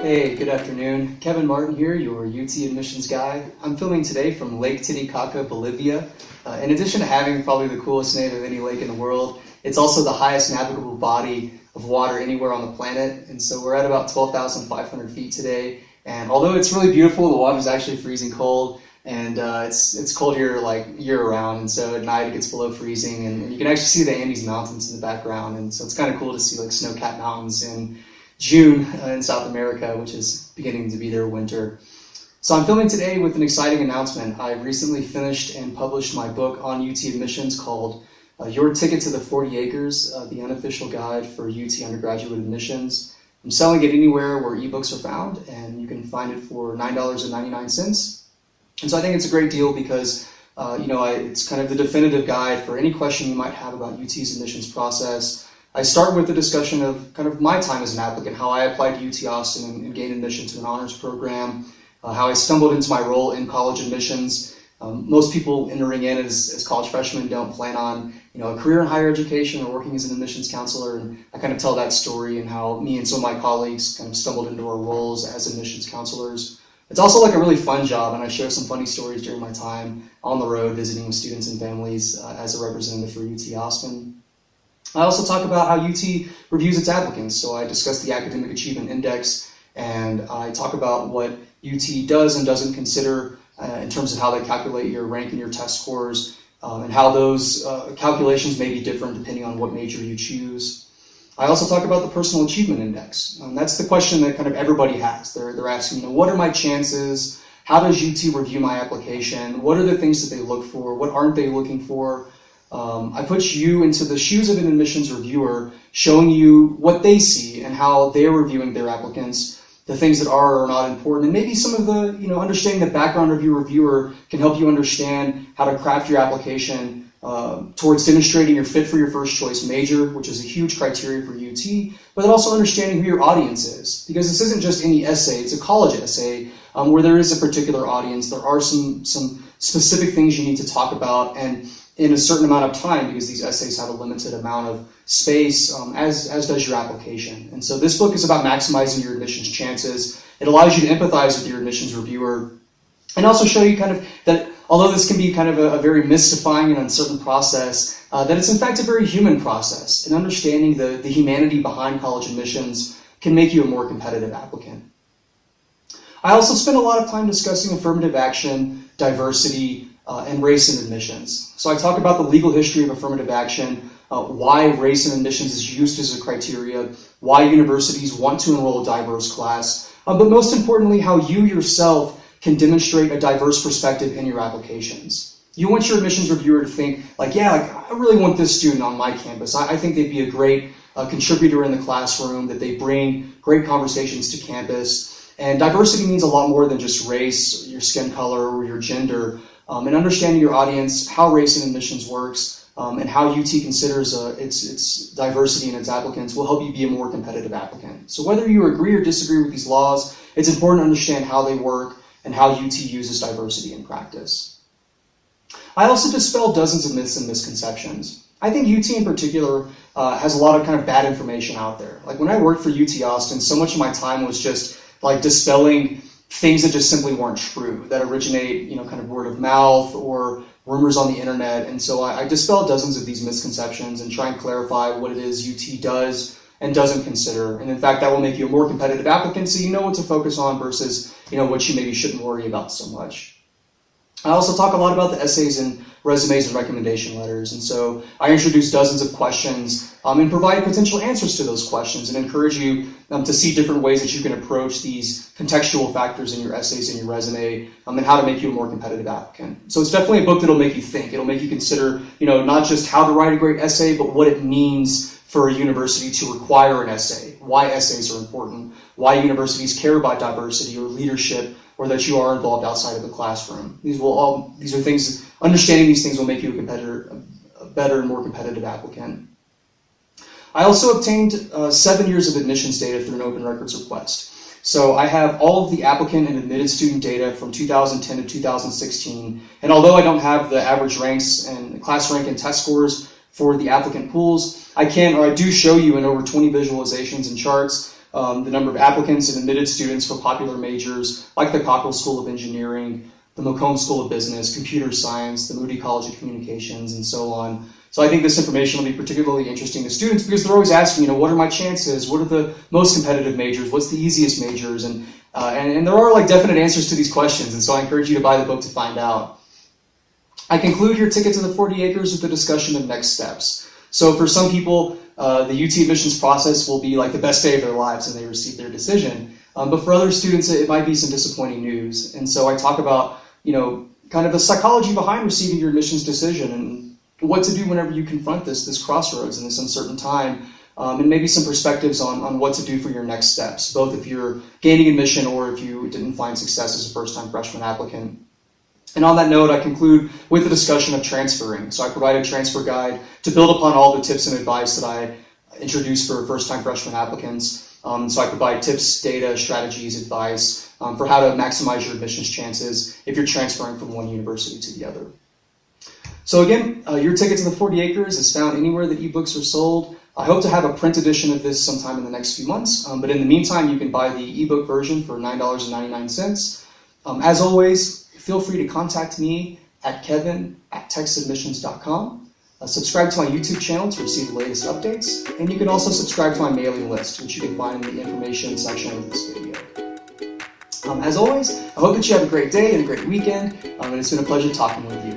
Hey, good afternoon. Kevin Martin here, your UT admissions guide. I'm filming today from Lake Titicaca, Bolivia. In addition to having probably the coolest name of any lake in the world, it's also the highest navigable body of water anywhere on the planet. And so we're at about 12,500 feet today. And although it's really beautiful, the water's actually freezing cold. And it's cold here like year round. And so at night it gets below freezing. And you can actually see the Andes Mountains in the background. And so it's kind of cool to see like snow-capped mountains in June in South America, which is beginning to be their winter. So I'm filming today with an exciting announcement. I recently finished and published my book on UT admissions called Your Ticket to the 40 Acres, the unofficial guide for UT undergraduate admissions. I'm selling it anywhere where ebooks are found, and you can find it for $9.99. And so I think it's a great deal because it's kind of the definitive guide for any question you might have about UT's admissions process. I start with a discussion of kind of my time as an applicant, how I applied to UT Austin and gained admission to an honors program, how I stumbled into my role in college admissions. Most people entering in as college freshmen don't plan on a career in higher education or working as an admissions counselor, and I kind of tell that story and how me and some of my colleagues kind of stumbled into our roles as admissions counselors. It's also like a really fun job, and I share some funny stories during my time on the road visiting with students and families as a representative for UT Austin. I also talk about how UT reviews its applicants, so I discuss the Academic Achievement Index, and I talk about what UT does and doesn't consider in terms of how they calculate your rank and your test scores, and how those calculations may be different depending on what major you choose. I also talk about the Personal Achievement Index. That's the question that kind of everybody has. They're asking, what are my chances? How does UT review my application? What are the things that they look for? What aren't they looking for? I put you into the shoes of an admissions reviewer, showing you what they see and how they're reviewing their applicants, the things that are or are not important, and maybe some of the, understanding the background of your reviewer can help you understand how to craft your application towards demonstrating your fit for your first choice major, which is a huge criteria for UT, but then also understanding who your audience is, because this isn't just any essay, it's a college essay where there is a particular audience. There are some specific things you need to talk about, and in a certain amount of time, because these essays have a limited amount of space, as does your application. And so this book is about maximizing your admissions chances. It allows you to empathize with your admissions reviewer and also show you kind of that although this can be kind of a very mystifying and uncertain process, that it's in fact a very human process, and understanding the humanity behind college admissions can make you a more competitive applicant. I also spend a lot of time discussing affirmative action, diversity, and race in admissions. So I talk about the legal history of affirmative action, why race in admissions is used as a criteria, why universities want to enroll a diverse class, but most importantly, how you yourself can demonstrate a diverse perspective in your applications. You want your admissions reviewer to think, I really want this student on my campus. I think they'd be a great contributor in the classroom, that they bring great conversations to campus. And diversity means a lot more than just race, your skin color, or your gender. And understanding your audience, how race in admissions works, and how UT considers its diversity in its applicants will help you be a more competitive applicant. So whether you agree or disagree with these laws, it's important to understand how they work and how UT uses diversity in practice. I also dispel dozens of myths and misconceptions. I think UT in particular has a lot of kind of bad information out there. Like when I worked for UT Austin, so much of my time was just like dispelling things that just simply weren't true, that originate, kind of word of mouth or rumors on the internet. And so I dispel dozens of these misconceptions and try and clarify what it is UT does and doesn't consider. And in fact, that will make you a more competitive applicant, so you know what to focus on versus, what you maybe shouldn't worry about so much. I also talk a lot about the essays and resumes and recommendation letters. And so I introduce dozens of questions and provide potential answers to those questions and encourage you to see different ways that you can approach these contextual factors in your essays and your resume and how to make you a more competitive applicant. So it's definitely a book that'll make you think. It'll make you consider, not just how to write a great essay, but what it means for a university to require an essay, why essays are important, why universities care about diversity or leadership, or that you are involved outside of the classroom. These are things, understanding these things will make you a better and more competitive applicant. I also obtained 7 years of admissions data through an open records request. So I have all of the applicant and admitted student data from 2010 to 2016. And although I don't have the average ranks and class rank and test scores for the applicant pools, I do show you in over 20 visualizations and charts the number of applicants and admitted students for popular majors like the Cockrell School of Engineering, the Macomb School of Business, Computer Science, the Moody College of Communications, and so on. So I think this information will be particularly interesting to students because they're always asking, what are my chances? What are the most competitive majors? What's the easiest majors? And there are like definite answers to these questions, and so I encourage you to buy the book to find out. I conclude your ticket to the 40 acres with a discussion of next steps. So for some people, the UT admissions process will be like the best day of their lives and they receive their decision. But for other students, it might be some disappointing news. And so I talk about, kind of the psychology behind receiving your admissions decision and what to do whenever you confront this crossroads in this uncertain time, and maybe some perspectives on what to do for your next steps, both if you're gaining admission or if you didn't find success as a first-time freshman applicant. And on that note, I conclude with a discussion of transferring. So I provide a transfer guide to build upon all the tips and advice that I introduce for first-time freshman applicants. So I provide tips, data, strategies, advice for how to maximize your admissions chances if you're transferring from one university to the other. So again, your ticket to the 40 acres is found anywhere that ebooks are sold. I hope to have a print edition of this sometime in the next few months, but in the meantime, you can buy the ebook version for $9.99. As always, feel free to contact me at kevin@texasadmissions.com. Subscribe to my YouTube channel to receive the latest updates, and you can also subscribe to my mailing list, which you can find in the information section of this video. As always, I hope that you have a great day and a great weekend, and it's been a pleasure talking with you.